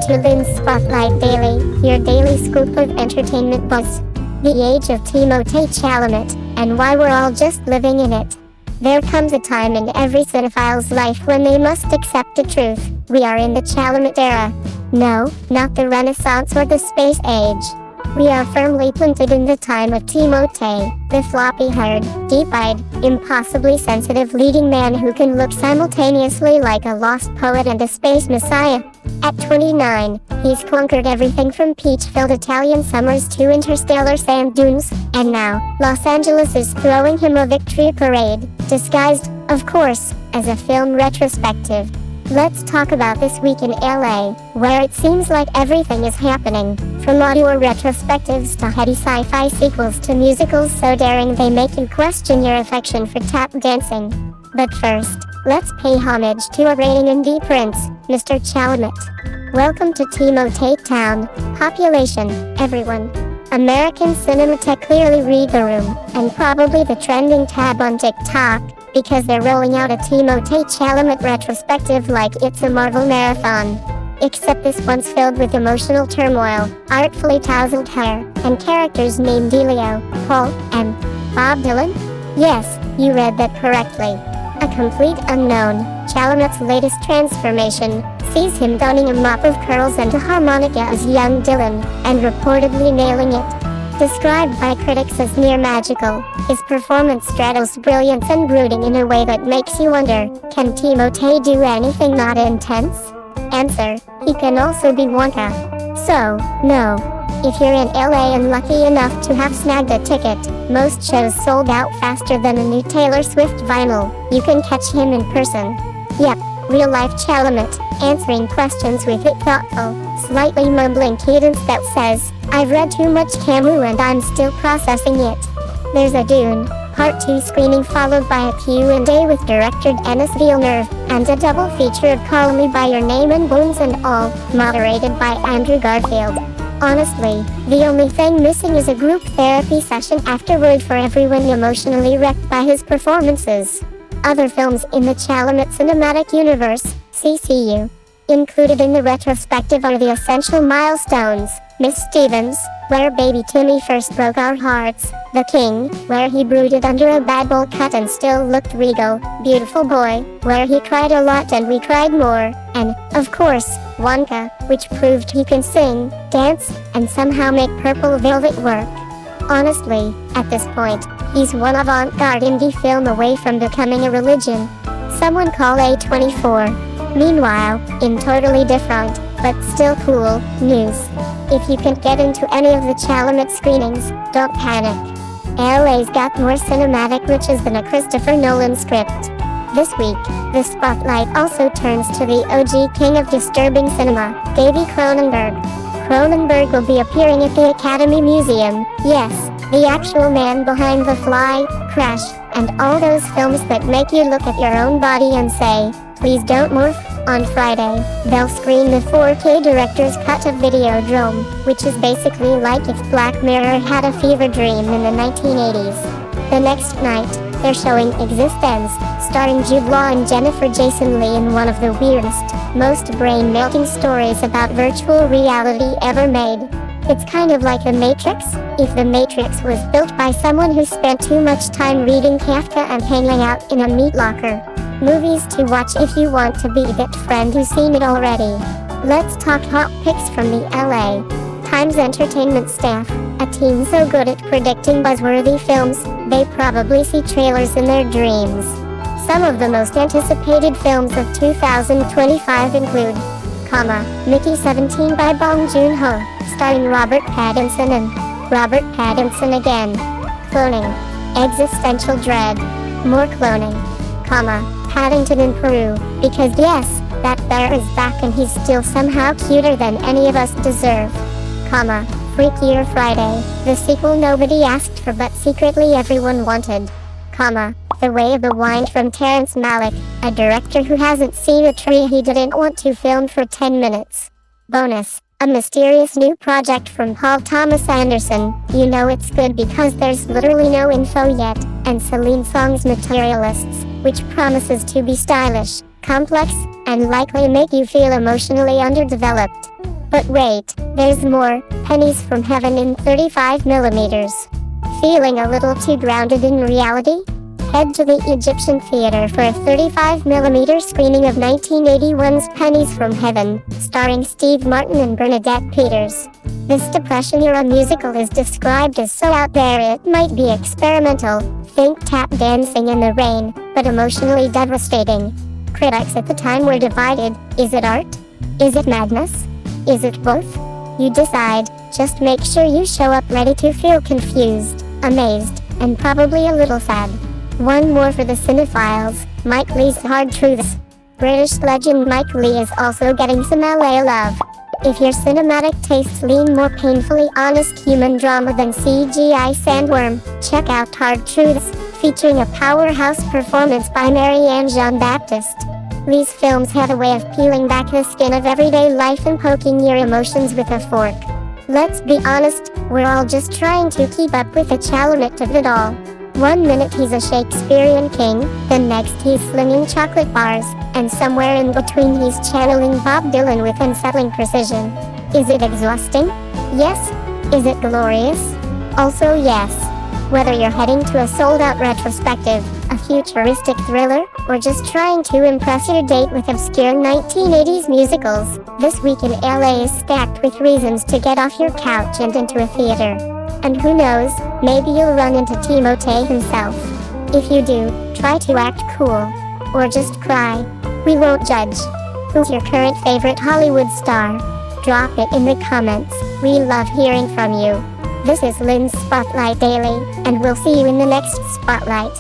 to Lin's Spotlight Daily, your daily scoop of entertainment buzz. The age of Timothée Chalamet, and why we're all just living in it. There comes a time in every cinephile's life when they must accept the truth. We are in the Chalamet era. No, not the Renaissance or the Space Age. We are firmly planted in the time of Timothée, the floppy-haired, deep-eyed, impossibly sensitive leading man who can look simultaneously like a lost poet and a space messiah. At 29, he's conquered everything from peach-filled Italian summers to interstellar sand dunes, and now, Los Angeles is throwing him a victory parade, disguised, of course, as a film retrospective. Let's talk about this week in LA, where it seems like everything is happening, from audio retrospectives to heady sci-fi sequels to musicals so daring they make you question your affection for tap dancing. But first, let's pay homage to a reigning indie prince, Mr. Chalamet. Welcome to Timothée Town. Population, everyone. American cinema tech clearly read the room, and probably the trending tab on TikTok, because they're rolling out a Timothée Chalamet retrospective like it's a Marvel marathon. Except this one's filled with emotional turmoil, artfully tousled hair, and characters named Delio, Paul, and Bob Dylan? Yes, you read that correctly. A complete unknown, Chalamet's latest transformation sees him donning a mop of curls and a harmonica as young Dylan, and reportedly nailing it. Described by critics as near magical, his performance straddles brilliance and brooding in a way that makes you wonder, can Timothée do anything not intense? Answer, he can also be Wonka. So, no. If you're in LA and lucky enough to have snagged a ticket, most shows sold out faster than a new Taylor Swift vinyl. You can catch him in person. Yep, real-life Chalamet, answering questions with a thoughtful, slightly mumbling cadence that says, I've read too much Camus and I'm still processing it. There's a Dune Part 2 screening followed by a Q&A with director Denis Villeneuve, and a double feature of Call Me By Your Name and Bones and All, moderated by Andrew Garfield. Honestly, the only thing missing is a group therapy session afterward for everyone emotionally wrecked by his performances. Other films in the Chalamet Cinematic Universe, CCU. Included in the retrospective are The Essential Milestones, Miss Stevens, where baby Timmy first broke our hearts, The King, where he brooded under a bad bowl cut and still looked regal, Beautiful Boy, where he cried a lot and we cried more, and, of course, Wonka, which proved he can sing, dance, and somehow make purple velvet work. Honestly, at this point, he's one avant-garde indie film away from becoming a religion. Someone call A24. Meanwhile, in totally different, but still cool, news. If you can't get into any of the Chalamet screenings, don't panic. LA's got more cinematic riches than a Christopher Nolan script. This week, the spotlight also turns to the OG king of disturbing cinema, David Cronenberg. Cronenberg will be appearing at the Academy Museum, yes, the actual man behind The Fly, Crash, and all those films that make you look at your own body and say, please don't morph. On Friday, they'll screen the 4K director's cut of Videodrome, which is basically like if Black Mirror had a fever dream in the 1980s. The next night, they're showing Existence, starring Jude Law and Jennifer Jason Leigh in one of the weirdest, most brain-melting stories about virtual reality ever made. It's kind of like The Matrix, if The Matrix was built by someone who spent too much time reading Kafka and hanging out in a meat locker. Movies to watch if you want to be that friend who's seen it already. Let's talk hot picks from the LA Times entertainment staff, a team so good at predicting buzzworthy films, they probably see trailers in their dreams. Some of the most anticipated films of 2025 include, Mickey 17 by Bong Joon-ho, starring Robert Pattinson and Robert Pattinson again. Cloning. Existential dread. More cloning. Paddington in Peru, because yes, that bear is back and he's still somehow cuter than any of us deserve. Freakier Friday, the sequel nobody asked for but secretly everyone wanted. The Way of the Wind from Terrence Malick, a director who hasn't seen a tree he didn't want to film for 10 minutes. Bonus, a mysterious new project from Paul Thomas Anderson. You know it's good because there's literally no info yet, and Celine Song's Materialists, which promises to be stylish, complex, and likely make you feel emotionally underdeveloped. But wait, there's more. Pennies from Heaven in 35 millimeters. Feeling a little too grounded in reality? Head to the Egyptian Theater for a 35mm screening of 1981's Pennies from Heaven, starring Steve Martin and Bernadette Peters. This Depression-era musical is described as so out there it might be experimental, think tap dancing in the rain, but emotionally devastating. Critics at the time were divided. Is it art? Is it madness? Is it both? You decide. Just make sure you show up ready to feel confused, amazed, and probably a little sad. One more for the cinephiles, Mike Leigh's Hard Truths. British legend Mike Leigh is also getting some LA love. If your cinematic tastes lean more painfully honest human drama than CGI sandworm, check out Hard Truths, featuring a powerhouse performance by Marianne Jean-Baptiste. These films have a way of peeling back the skin of everyday life and poking your emotions with a fork. Let's be honest, we're all just trying to keep up with the Chalamet of it all. One minute he's a Shakespearean king, then next he's slinging chocolate bars, and somewhere in between he's channeling Bob Dylan with unsettling precision. Is it exhausting? Yes. Is it glorious? Also yes. Whether you're heading to a sold-out retrospective, a futuristic thriller, or just trying to impress your date with obscure 1980s musicals, this week in LA is stacked with reasons to get off your couch and into a theater. And who knows, maybe you'll run into Timothée himself. If you do, try to act cool. Or just cry. We won't judge. Who's your current favorite Hollywood star? Drop it in the comments. We love hearing from you. This is Lynn's Spotlight Daily, and we'll see you in the next Spotlight.